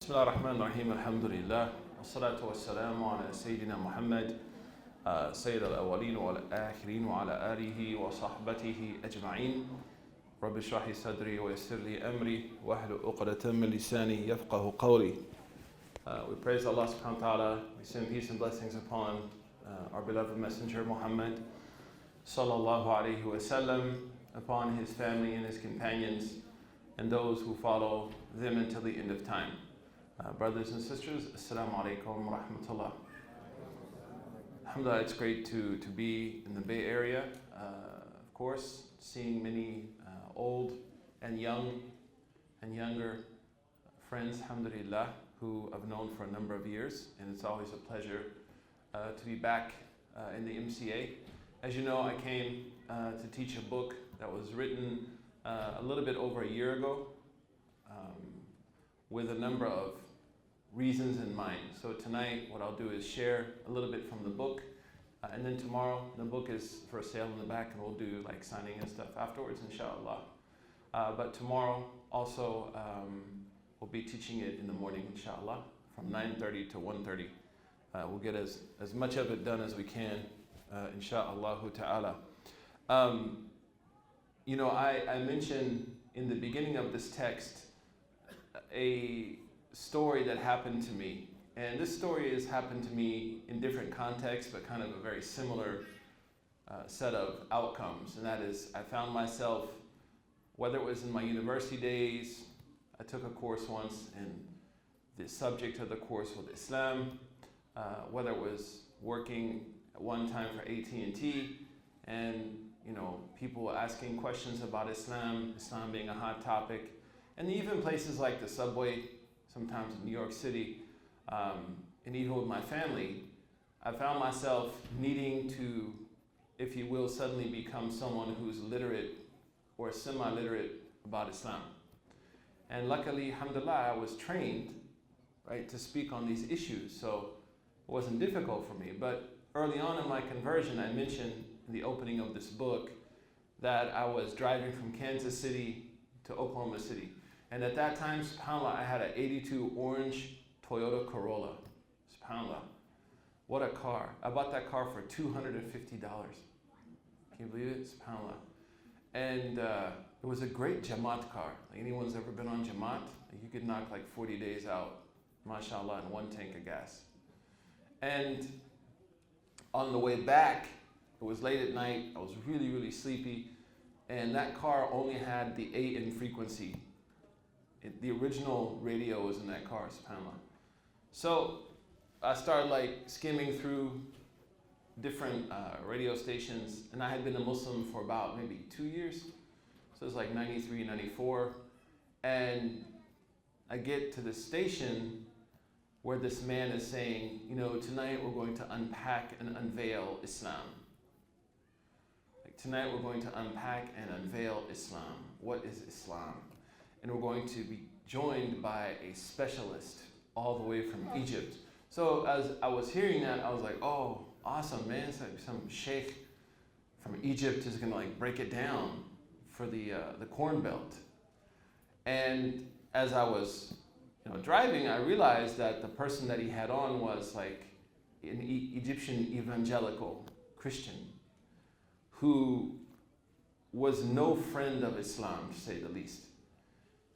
بسم الله الرحمن الرحيم الحمد لله والصلاة والسلام على سيدنا محمد سيد الأولين والآخرين وعلى آله وصحبته أجمعين رب اشرح لي صدري ويسر لي أمري واحلل عقدة من لساني يفقه قولي. We praise Allah subhanahu wa ta'ala. We send peace and blessings upon our beloved messenger Muhammad sallallahu alayhi wa sallam, upon his family and his companions and those who follow them until the end of time. Brothers and sisters, assalamu alaikum wa rahmatullah. Alhamdulillah, it's great to be in the Bay Area. Of course, seeing many old and young and younger friends, alhamdulillah, who I've known for a number of years, and it's always a pleasure to be back in the MCA. As you know, I came to teach a book that was written a little bit over a year ago with a number of reasons in mind. So tonight what I'll do is share a little bit from the book, and then tomorrow the book is for sale in the back and we'll do like signing and stuff afterwards, inshallah. But tomorrow also we'll be teaching it in the morning, inshallah, from 9:30 to 1:30. We'll get as much of it done as we can, inshallah ta'ala. You know, I mentioned in the beginning of this text a story that happened to me. And this story has happened to me in different contexts, but kind of a very similar set of outcomes. And that is, I found myself, whether it was in my university days, I took a course once and the subject of the course was Islam, whether it was working at one time for AT&T, and you know, people asking questions about Islam being a hot topic, and even places like the subway, sometimes in New York City, and even with my family, I found myself needing to, if you will, suddenly become someone who's literate or semi-literate about Islam. And luckily, alhamdulillah, I was trained, right, to speak on these issues, so it wasn't difficult for me. But early on in my conversion, I mentioned in the opening of this book that I was driving from Kansas City to Oklahoma City. And at that time, subhanAllah, I had an 82 orange Toyota Corolla. SubhanAllah. What a car. I bought that car for $250. Can you believe it? SubhanAllah. And it was a great Jamaat car. Like, anyone's ever been on Jamaat? You could knock like 40 days out, mashallah, in one tank of gas. And on the way back, it was late at night, I was really, really sleepy, and that car only had the AM frequency. The original radio was in that car, subhanAllah. So I started like skimming through different radio stations, and I had been a Muslim for about maybe 2 years. So it was like 93, 94. And I get to the station where this man is saying, you know, tonight we're going to unpack and unveil Islam. Like, tonight we're going to unpack and unveil Islam. What is Islam? And we're going to be joined by a specialist all the way from Egypt. So as I was hearing that, I was like, oh, awesome, man. It's like some sheikh from Egypt is gonna like break it down for the Corn Belt. And as I was driving, I realized that the person that he had on was like an Egyptian evangelical Christian who was no friend of Islam, to say the least.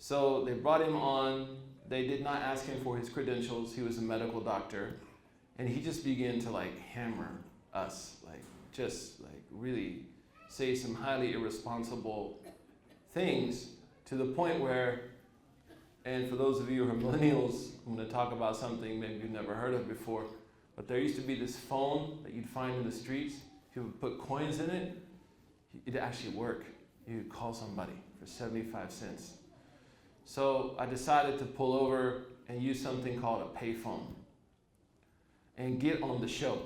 So they brought him on. They did not ask him for his credentials. He was a medical doctor. And he just began to like hammer us, like just like really say some highly irresponsible things, to the point where, and for those of you who are millennials, I'm going to talk about something maybe you've never heard of before, but there used to be this phone that you'd find in the streets. If you would put coins in it, it'd actually work. You could call somebody for 75 cents. So I decided to pull over and use something called a payphone and get on the show,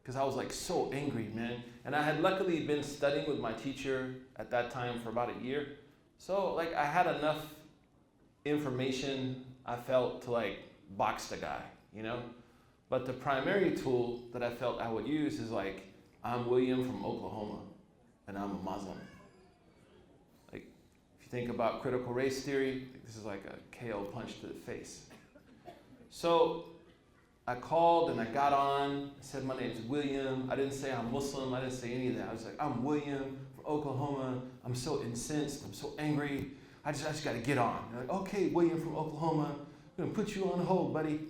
because I was like so angry, man. And I had luckily been studying with my teacher at that time for about a year. So like I had enough information, I felt, to like box the guy, you know? But the primary tool that I felt I would use is like, I'm William from Oklahoma and I'm a Muslim. Like, if you think about critical race theory, this is like a KO punch to the face. So I called and I got on. I said, my name's William. I didn't say I'm Muslim. I didn't say any of that. I was like, I'm William from Oklahoma. I'm so incensed. I'm so angry. I just got to get on. They're like, okay, William from Oklahoma. I'm going to put you on hold, buddy.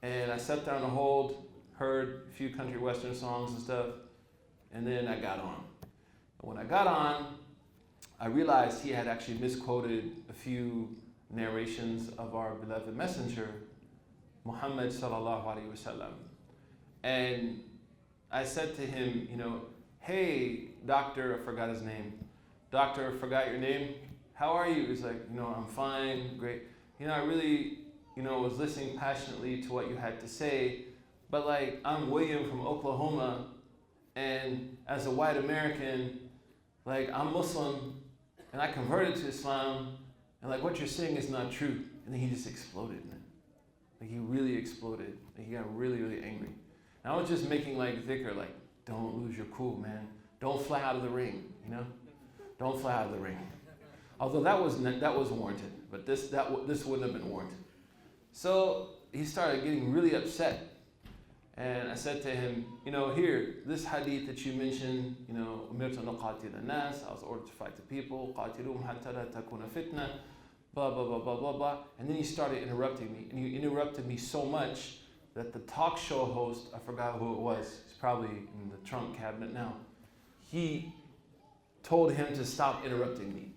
And I sat there on hold, heard a few country western songs and stuff, and then I got on. And when I got on, I realized he had actually misquoted a few narrations of our beloved messenger, Muhammad sallallahu alaihi wasallam. And I said to him, hey, doctor, I forgot his name. Doctor, I forgot your name. How are you? He's like, I'm fine, great. I really, was listening passionately to what you had to say, but like, I'm William from Oklahoma, and as a white American, like, I'm Muslim, and I converted to Islam, and like, what you're saying is not true. And then he just exploded, man. Like, he really exploded. Like, he got really, really angry. And I was just making like dhikr, like, don't lose your cool, man. Don't fly out of the ring, Don't fly out of the ring. Although that was warranted, but this wouldn't have been warranted. So he started getting really upset. And I said to him, here, this hadith that you mentioned, umirtu an uqatila an-nas, I was ordered to fight the people, qatiluhum hatta la takuna fitna, blah, blah, blah, blah, blah, blah. And then he started interrupting me. And he interrupted me so much that the talk show host, I forgot who it was, he's probably in the trunk cabinet now, he told him to stop interrupting me.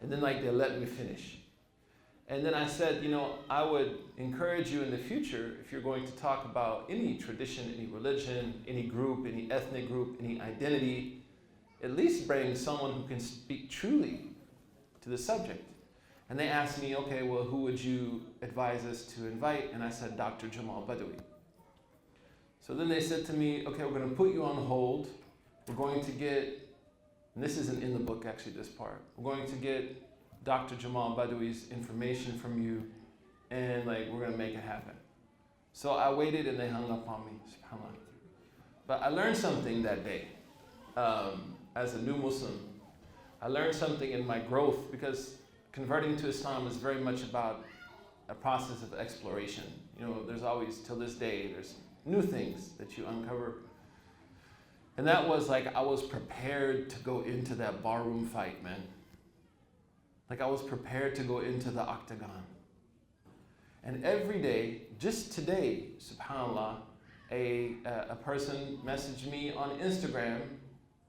And then they let me finish. And then I said, I would encourage you in the future, if you're going to talk about any tradition, any religion, any group, any ethnic group, any identity, at least bring someone who can speak truly to the subject. And they asked me, okay, well, who would you advise us to invite? And I said, Dr. Jamal Badawi. So then they said to me, okay, we're going to put you on hold. We're going to get, and this isn't in the book actually, this part, we're going to get Dr. Jamal Badawi's information from you, and we're going to make it happen. So I waited and they hung up on me, subhanAllah. But I learned something that day as a new Muslim. I learned something in my growth, because converting to Islam is very much about a process of exploration. There's always, till this day, there's new things that you uncover. And that was I was prepared to go into that barroom fight, man. I was prepared to go into the octagon. And every day, just today, subhanAllah, a person messaged me on Instagram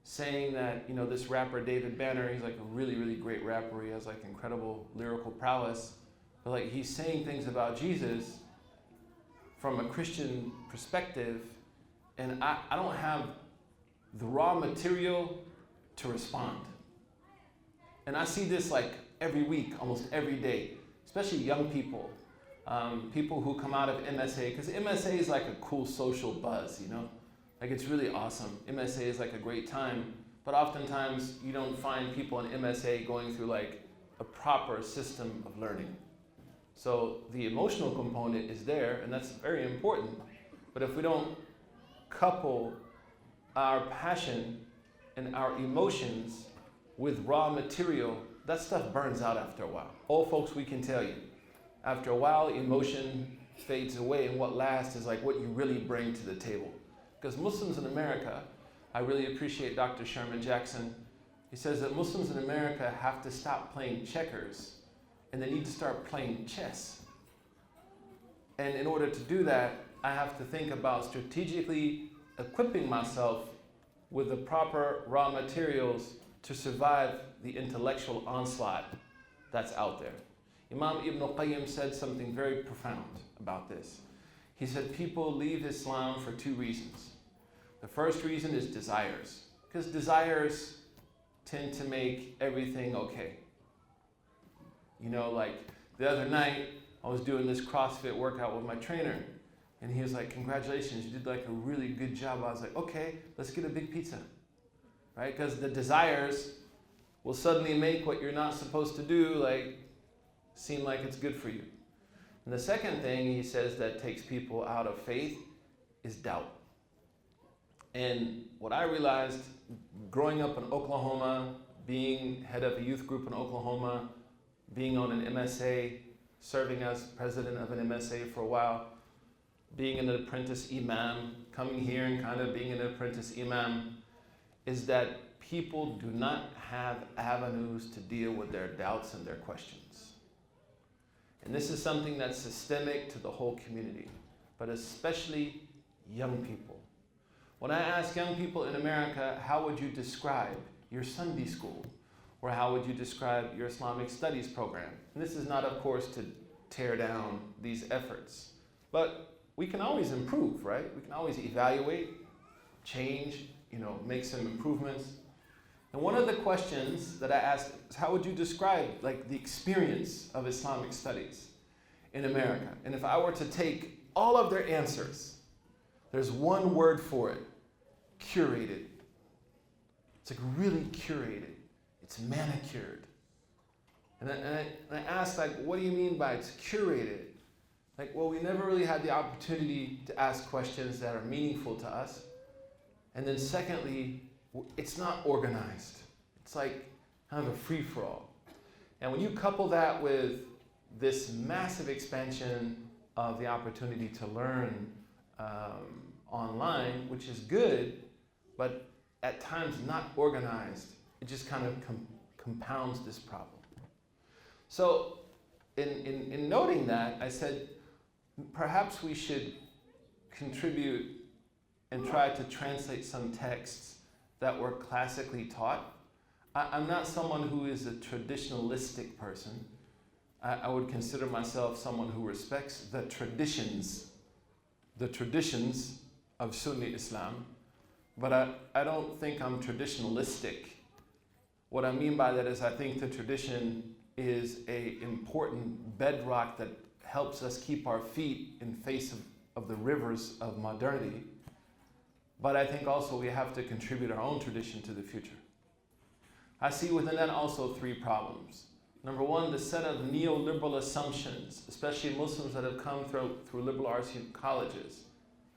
saying that, this rapper David Banner, he's a really, really great rapper. He has incredible lyrical prowess. But he's saying things about Jesus from a Christian perspective, and I don't have the raw material to respond. And I see this every week, almost every day, especially young people, people who come out of MSA, because MSA is a cool social buzz, it's really awesome. MSA is a great time, but oftentimes you don't find people in MSA going through a proper system of learning. So the emotional component is there, and that's very important. But if we don't couple our passion and our emotions with raw material, that stuff burns out after a while. Old folks, we can tell you. After a while, emotion fades away, and what lasts is what you really bring to the table. Because Muslims in America, I really appreciate Dr. Sherman Jackson. He says that Muslims in America have to stop playing checkers, and they need to start playing chess. And in order to do that, I have to think about strategically equipping myself with the proper raw materials to survive the intellectual onslaught that's out there. Imam Ibn Qayyim said something very profound about this. He said people leave Islam for two reasons. The first reason is desires, because desires tend to make everything okay. The other night, I was doing this CrossFit workout with my trainer, and he was like, congratulations, you did a really good job. I was like, okay, let's get a big pizza, right? Because the desires will suddenly make what you're not supposed to do seem like it's good for you. And the second thing he says that takes people out of faith is doubt. And what I realized growing up in Oklahoma, being head of a youth group in Oklahoma, being on an MSA, serving as president of an MSA for a while, being an apprentice imam, coming here and kind of being an apprentice imam, is that people do not have avenues to deal with their doubts and their questions. And this is something that's systemic to the whole community, but especially young people. When I ask young people in America, how would you describe your Sunday school? Or how would you describe your Islamic studies program? And this is not, of course, to tear down these efforts, but we can always improve, right? We can always evaluate, change, make some improvements. And one of the questions that I asked is, how would you describe like the experience of Islamic studies in America? And if I were to take all of their answers, there's one word for it: curated. It's like really curated. It's manicured. And I asked, like, what do you mean by it's curated? Like, well, we never really had the opportunity to ask questions that are meaningful to us. And then secondly, it's not organized. It's like kind of a free-for-all. And when you couple that with this massive expansion of the opportunity to learn online, which is good, but at times not organized, it just kind of compounds this problem. So in noting that, I said, perhaps we should contribute and try to translate some texts that were classically taught. I'm not someone who is a traditionalistic person. I would consider myself someone who respects the traditions of Sunni Islam, but I don't think I'm traditionalistic. What I mean by that is I think the tradition is an important bedrock that helps us keep our feet in face of the rivers of modernity. But I think also we have to contribute our own tradition to the future. I see within that also three problems. Number one, the set of neoliberal assumptions, especially Muslims that have come through liberal arts colleges,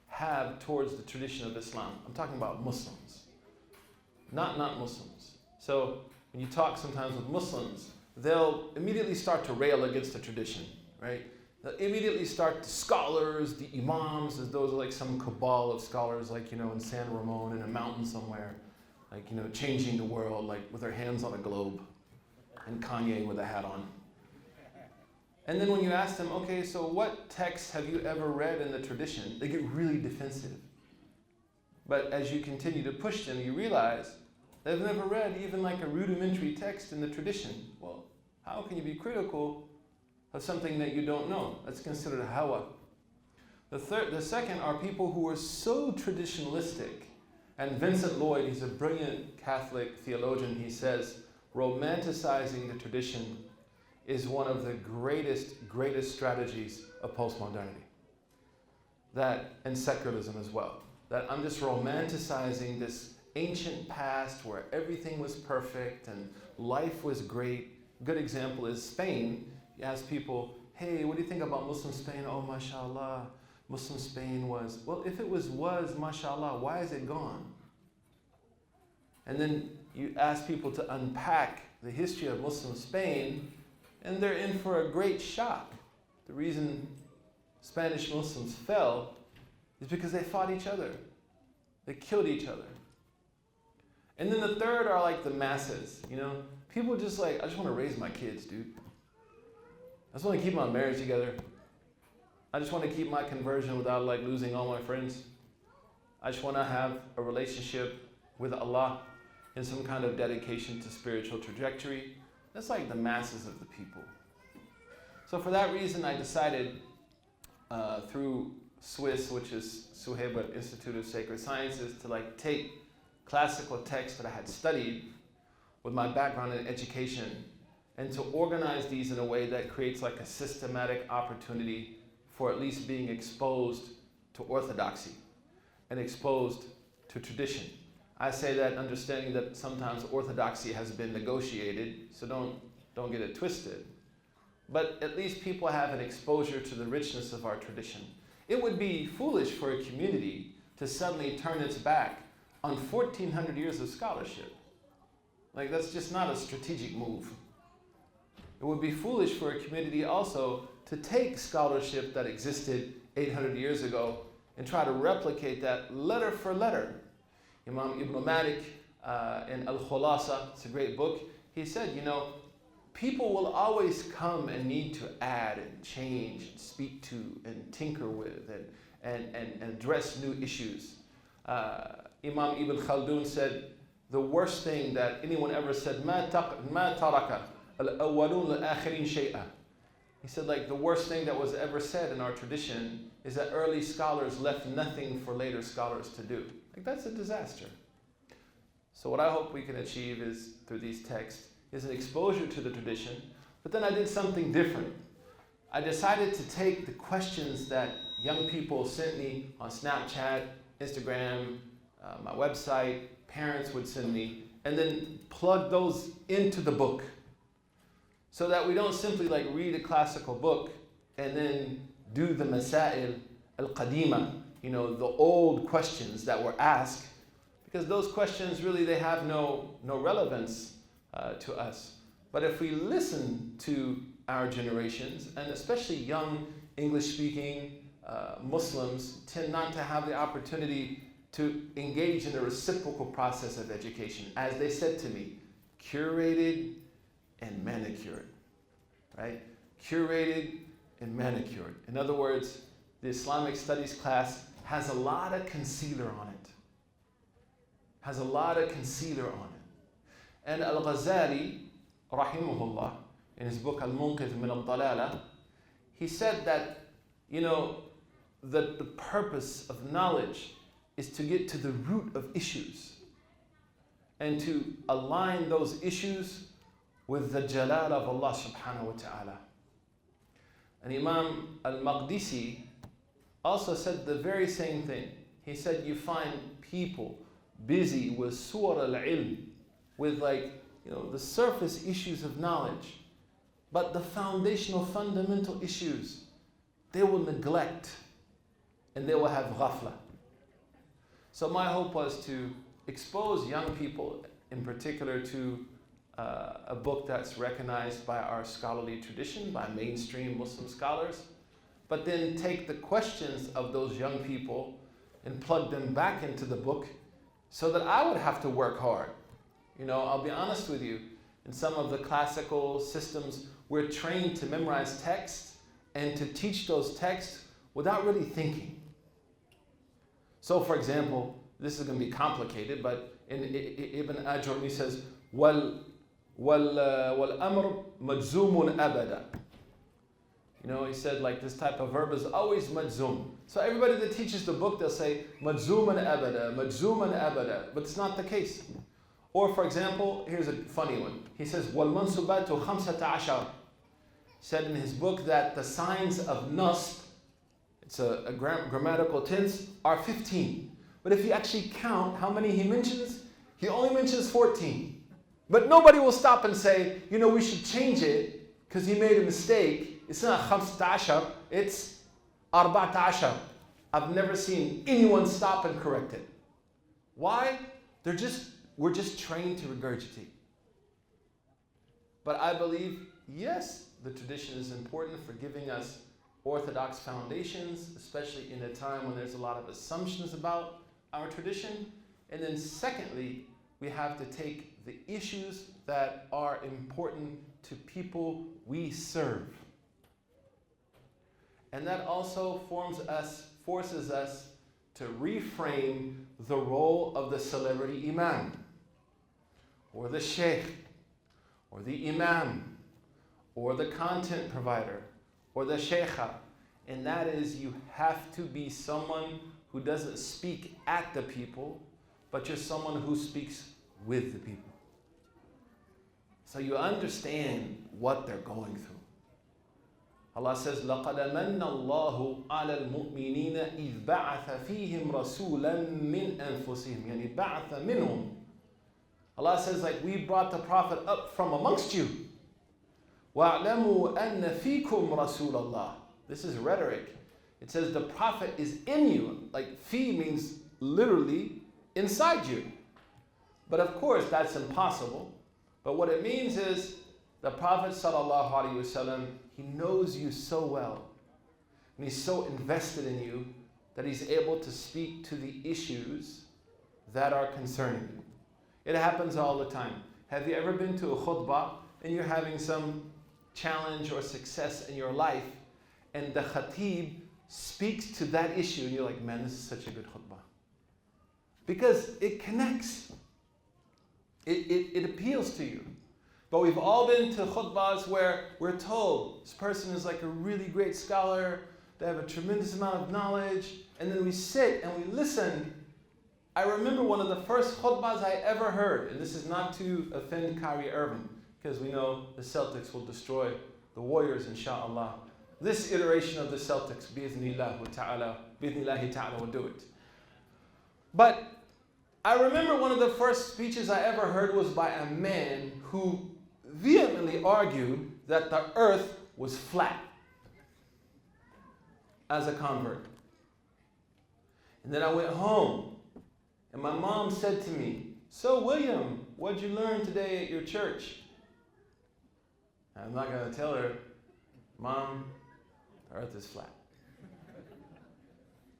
have towards the tradition of Islam. I'm talking about Muslims, not Muslims. So when you talk sometimes with Muslims, they'll immediately start to rail against the tradition, right? They'll immediately start to scholars, the imams, as those are like some cabal of scholars, like, in San Ramon in a mountain somewhere, like, changing the world, like with their hands on a globe, and Kanye with a hat on. And then when you ask them, okay, so what texts have you ever read in the tradition? They get really defensive. But as you continue to push them, you realize they've never read even like a rudimentary text in the tradition. Well, how can you be critical of something that you don't know? That's considered a hawa. The second are people who are so traditionalistic. And Vincent Lloyd, he's a brilliant Catholic theologian, he says, romanticizing the tradition is one of the greatest strategies of postmodernity. And secularism as well. That I'm just romanticizing this ancient past where everything was perfect and life was great. Good example is Spain. You ask people, hey, what do you think about Muslim Spain? Oh, mashallah, Muslim Spain was, well, if it was mashallah, why is it gone? And then you ask people to unpack the history of Muslim Spain, and they're in for a great shock. The reason Spanish Muslims fell is because they fought each other. They killed each other. And then the third are like the masses, People just like, I just want to raise my kids, dude. I just want to keep my marriage together. I just want to keep my conversion without like losing all my friends. I just want to have a relationship with Allah in some kind of dedication to spiritual trajectory. That's like the masses of the people. So for that reason, I decided through SWIS, which is Suheba Institute of Sacred Sciences, to like take classical texts that I had studied with my background in education and to organize these in a way that creates like a systematic opportunity for at least being exposed to orthodoxy and exposed to tradition. I say that understanding that sometimes orthodoxy has been negotiated, so don't get it twisted. But at least people have an exposure to the richness of our tradition. It would be foolish for a community to suddenly turn its back on 1,400 years of scholarship. Like, that's just not a strategic move. it would be foolish for a community also to take scholarship that existed 800 years ago and try to replicate that letter for letter. Imam Ibn Malik in Al-Khulasa, it's a great book, he said, people will always come and need to add and change and speak to and tinker with and address new issues. Imam Ibn Khaldun said, the worst thing that anyone ever said, مَا تَرَكَ الْأَوَّلُونَ الْآخِرِينَ شَيْئًا. He said, the worst thing that was ever said in our tradition is that early scholars left nothing for later scholars to do. That's a disaster. So what I hope we can achieve is, through these texts, is an exposure to the tradition, but then I did something different. I decided to take the questions that young people sent me on Snapchat, Instagram, my website, parents would send me, and then plug those into the book. So that we don't simply read a classical book and then do the masail al-qadima, the old questions that were asked, because those questions really, they have no relevance to us. But if we listen to our generations, and especially young English-speaking Muslims tend not to have the opportunity to engage in a reciprocal process of education. As they said to me, curated and manicured, right? Curated and manicured. In other words, the Islamic studies class has a lot of concealer on it. Has a lot of concealer on it. And Al-Ghazali, rahimahullah, in his book Al-Munqidh min al-Dalala, he said that, that the purpose of knowledge is to get to the root of issues and to align those issues with the jalal of Allah subhanahu wa ta'ala. And Imam al-Maqdisi also said the very same thing. He said you find people busy with suwar al-ilm, with the surface issues of knowledge, but the foundational, fundamental issues, they will neglect and they will have ghafla. So my hope was to expose young people in particular to a book that's recognized by our scholarly tradition, by mainstream Muslim scholars, but then take the questions of those young people and plug them back into the book so that I would have to work hard. I'll be honest with you, in some of the classical systems, we're trained to memorize texts and to teach those texts without really thinking. So for example, this is going to be complicated, but in Ibn Ajurri he says, وَالْأَمْرُ مَجْزُومٌ أَبَدًا. He said this type of verb is always majzum. So everybody that teaches the book, they'll say majzuman abada, majzuman abada, but it's not the case. Or for example, here's a funny one. He says, وَالْمَنْسُبَاتُ خَمْسَةَ عَشَرَ. Said in his book that the signs of nasb, it's a grammatical tense, are 15. But if you actually count how many he mentions, he only mentions 14. But nobody will stop and say, we should change it because he made a mistake. It's not 15, it's 14. I've never seen anyone stop and correct it. Why? We're just trained to regurgitate. But I believe, yes, the tradition is important for giving us orthodox foundations, especially in a time when there's a lot of assumptions about our tradition. And then secondly, we have to take the issues that are important to people we serve. And that also forces us to reframe the role of the celebrity imam, or the sheikh, or the imam, or the content provider, or the sheikha. And that is, you have to be someone who doesn't speak at the people, but you're someone who speaks with the people. So you understand what they're going through. Allah says, لَقَدْ مَنَّ اللَّهُ عَلَى الْمُؤْمِنِينَ إِذْ بَعَثَ فِيهِمْ رَسُولًا مِّنْ أَنفُسِهِمْ يعني بَعَثَ مِنْهُمْ. Allah says, we brought the Prophet up from amongst you. وَاعْلَمُوا أَنَّ فِيكُمْ رَسُولَ اللَّهِ. This is rhetoric. It says the Prophet is in you. Fi means literally inside you. But of course, that's impossible. But what it means is The Prophet sallallahu alaihi wasallam, he knows you so well, and he's so invested in you that he's able to speak to the issues that are concerning you. It happens all the time. Have you ever been to a khutbah and you're having some challenge or success in your life, and the khatib speaks to that issue, and you're like, man, this is such a good khutbah. Because it connects. It appeals to you. But we've all been to khutbahs where we're told this person is like a really great scholar, they have a tremendous amount of knowledge, and then we sit and we listen. I remember one of the first khutbahs I ever heard, and this is not to offend Kyrie Irving, because we know the Celtics will destroy the Warriors, inshallah. This iteration of the Celtics, bi'idhnillahi ta'ala, will do it. But I remember one of the first speeches I ever heard was by a man who vehemently argued that the earth was flat as a convert. And then I went home, and my mom said to me, "So William, what'd you learn today at your church?" I'm not going to tell her, "Mom, the earth is flat."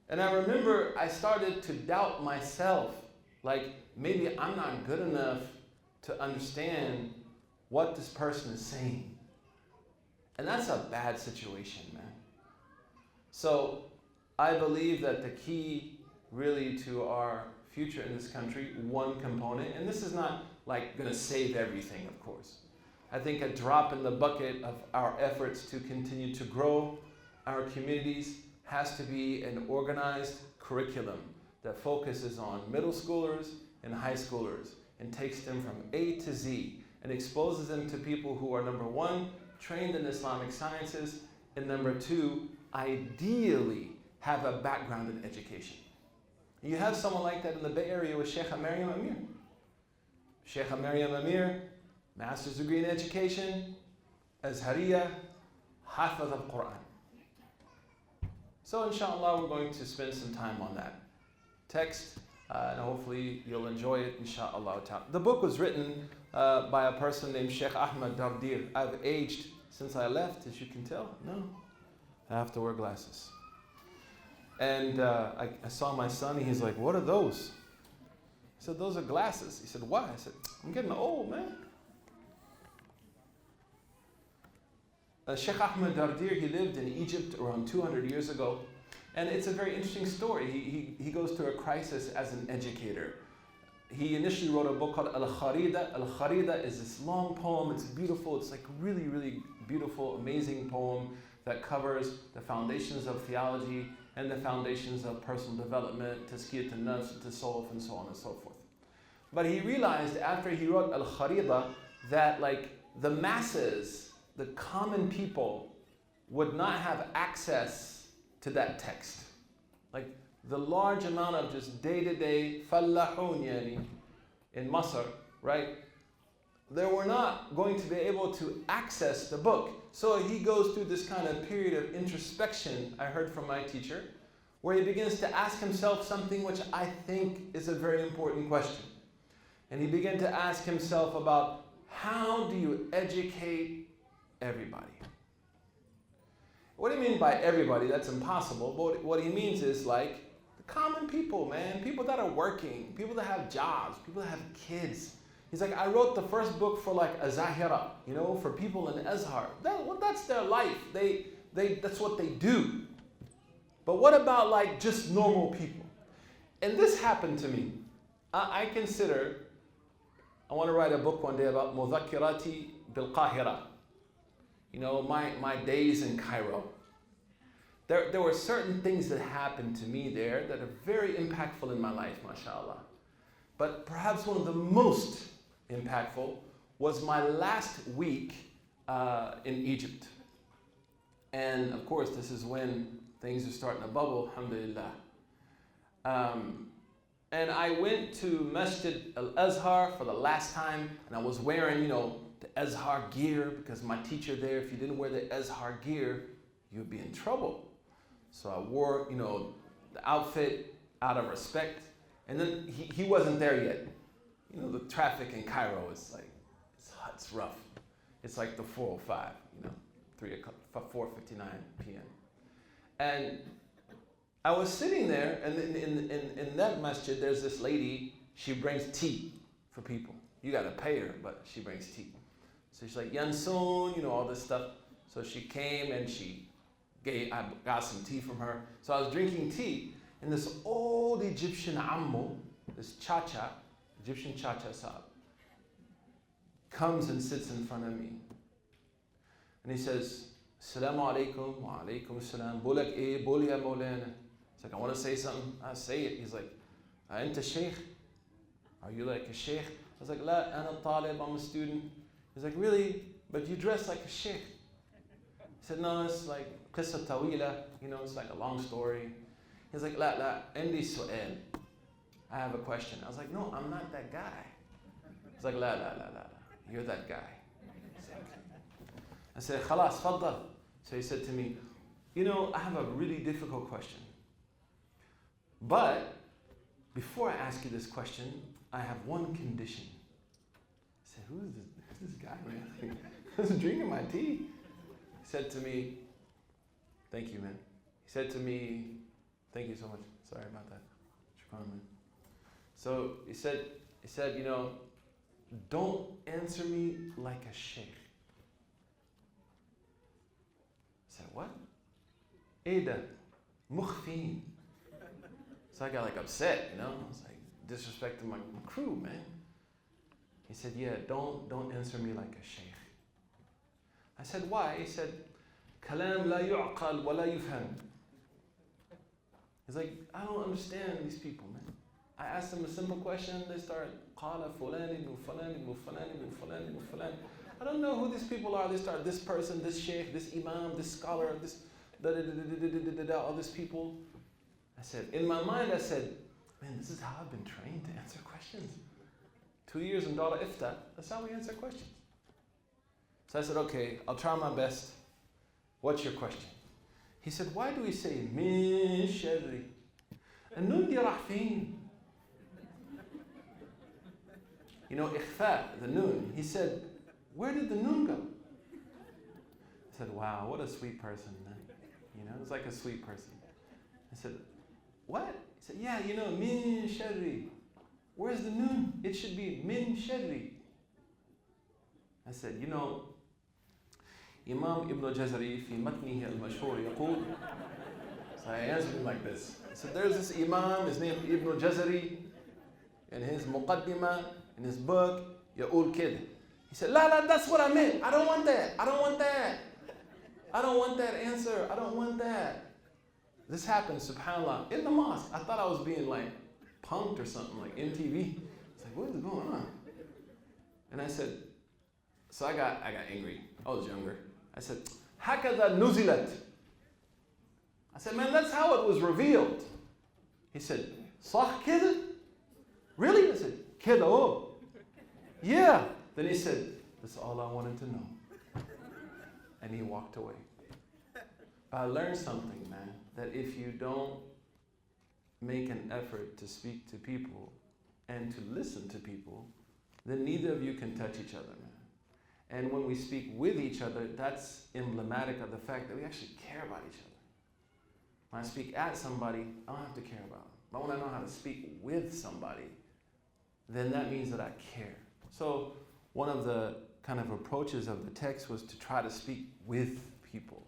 And I remember I started to doubt myself, like maybe I'm not good enough to understand what this person is saying. And that's a bad situation, man. So I believe that the key really to our future in this country, one component, and this is not like going to save everything, of course. I think a drop in the bucket of our efforts to continue to grow our communities has to be an organized curriculum that focuses on middle schoolers and high schoolers and takes them from A to Z and exposes them to people who are, number one, trained in Islamic sciences, and number two, ideally have a background in education. You have someone like that in the Bay Area with Sheikh Maryam Amir. Sheikh Maryam Amir, master's degree in education, Azhariya, Hafiz al-Quran. So inshallah, we're going to spend some time on that text, and hopefully you'll enjoy it, inshallah. The book was written by a person named Sheikh Ahmed Dardir. I've aged since I left, as you can tell. No, I have to wear glasses. And I saw my son, and he's like, "What are those?" I said, "Those are glasses." He said, "Why?" I said, "I'm getting old, man." Sheikh Ahmed Dardir, he lived in Egypt around 200 years ago. And it's a very interesting story. He goes through a crisis as an educator. He initially wrote a book called Al-Kharida. Al-Kharida is this long poem. It's beautiful. It's like really, really beautiful, amazing poem that covers the foundations of theology and the foundations of personal development, tazkiyat an-nafs, tasawwuf, and so on and so forth. But he realized after he wrote Al-Kharida that like the masses, the common people, would not have access to that text. Like the large amount of just day-to-day fallahun yani in Masr, right? They were not going to be able to access the book. So he goes through this kind of period of introspection, I heard from my teacher, where he begins to ask himself something which I think is a very important question. And he began to ask himself about how do you educate everybody? What do you mean by everybody? That's impossible. But what he means is like the common people, man. People that are working, people that have jobs, people that have kids. He's like, I wrote the first book for like a Zahira, you know, for people in Azhar. That's their life. That's what they do. But what about like just normal people? And this happened to me. I consider, I want to write a book one day about Mudhakkirati bil Qahira. You know, my days in Cairo. There were certain things that happened to me there that are very impactful in my life, mashallah. But perhaps one of the most impactful was my last week in Egypt. And of course, this is when things are starting to bubble, alhamdulillah. And I went to Masjid al-Azhar for the last time, and I was wearing, you know, the Azhar gear, because my teacher there, if you didn't wear the Azhar gear, you'd be in trouble. So I wore, you know, the outfit out of respect. And then he wasn't there yet. You know, the traffic in Cairo is like, it's rough. It's like the 4:05, 4:59 p.m. And I was sitting there, and in that masjid, there's this lady. She brings tea for people. You gotta pay her, but she brings tea. So she's like, Yansun, all this stuff. So she came and I got some tea from her. So I was drinking tea, and this old Egyptian ammo, this Egyptian chacha sahib, comes and sits in front of me. And he says, Assalamu alaikum, wa alaikum assalam, bolak bol ya maulana. It's like, I want to say something. I say it. He's like, Anta sheikh? Are you like a sheikh? I was like, La, ana talib, I'm a student. He's like, really? But you dress like a sheikh. He said, no, it's like qissa tawila, it's like a long story. He's like, la, indi su'al. I have a question. I was like, no, I'm not that guy. He's like, la, you're that guy. I said, khalas, faddal. So he said to me, I have a really difficult question. But before I ask you this question, I have one condition. I said, who's this guy, man? He's drinking my tea. He said to me, thank you, man. He said to me, thank you so much. Sorry about that. Shukran, man. So he said, don't answer me like a sheikh. I said, what? Ada, mukhfin. So I got like upset, I was like disrespecting my crew, man. He said, yeah, don't answer me like a sheikh. I said, why? He said, kalam la yu'qal wa la yufham. He's like, I don't understand these people, man. I asked them a simple question, they start, qala fulan ibn fulan ibn fulan ibn fulan ibn fulan. I don't know who these people are. They start, this person, this sheikh, this imam, this scholar, this all these people. I said, in my mind, I said, man, this is how I've been trained to answer questions. 2 years in Dawla Ifta, that's how we answer questions. So I said, okay, I'll try my best. What's your question? He said, why do we say min sharri? And nun di rah fin? Ikhfa, the nun. He said, where did the nun go? I said, wow, what a sweet person, man. It's like a sweet person. I said, what? He said, yeah, min sharri. Where's the nun? It should be min sharri. I said, Imam Ibn Jazari fi matnihi al-mashhur yaqul. So I answered him like this. I said, there's this Imam, his name Ibn Jazari, in his muqaddimah, in his book, yaqul kid. He said, la, that's what I meant. I don't want that. I don't want that answer. I don't want that. This happened, subhanAllah, in the mosque. I thought I was being like punked or something, like MTV. It's like, what is going on? And I said, so I got angry. I was younger. I said, Hakada nuzilat. I said, man, that's how it was revealed. He said, Sah kida? Really? I said, kida, oh. Yeah. Then he said, that's all I wanted to know. And he walked away. I learned something, man, that if you don't make an effort to speak to people and to listen to people, then neither of you can touch each other, man. And when we speak with each other, that's emblematic of the fact that we actually care about each other. When I speak at somebody, I don't have to care about them. But when I know how to speak with somebody, then that means that I care. So one of the kind of approaches of the text was to try to speak with people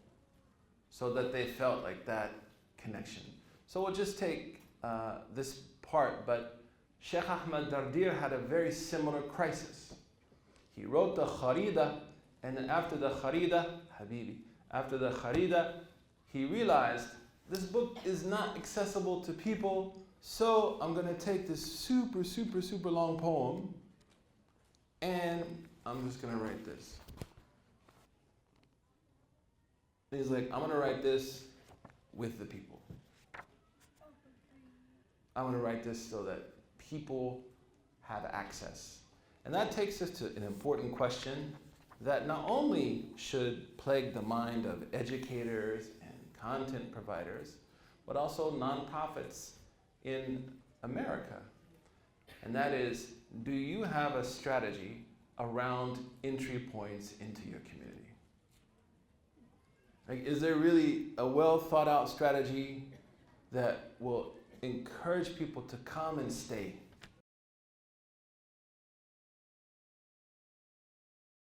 so that they felt like that connection. So we'll just take this part, but Sheikh Ahmad Dardir had a very similar crisis. He wrote the Kharida, and then after the Kharida, he realized this book is not accessible to people, so I'm going to take this super, super, super long poem, and I'm just going to write this. And he's like, I'm going to write this with the people. I'm going to write this so that people have access. And that takes us to an important question that not only should plague the mind of educators and content providers, but also nonprofits in America. And that is, do you have a strategy around entry points into your community? Like, is there really a well thought out strategy that will encourage people to come and stay?